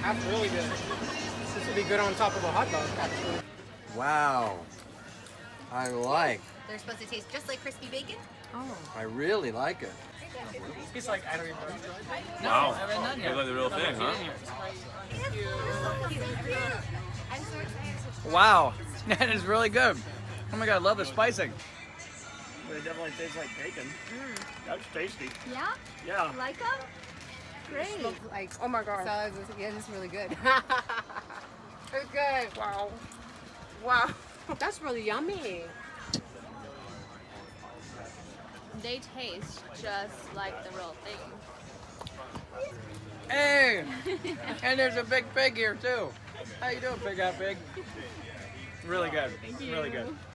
That's really good. This would be good on top of a hot dog, actually. Wow. I like. They're supposed to taste just like crispy bacon. I really like it. He's like, I don't even know. Wow. Looks like the real thing, huh? I'm so excited. Wow, that is really good. Oh my god, I love the spicing. But it definitely tastes like bacon. That's tasty. Yeah? Yeah. Like them? Great. Like, oh my god. So, yeah, this is really good. It's good. Wow. Wow. That's really yummy. They taste just like the real thing. Hey, and there's a big pig here too. How you doing, Pig Out Pig? Really good, really good.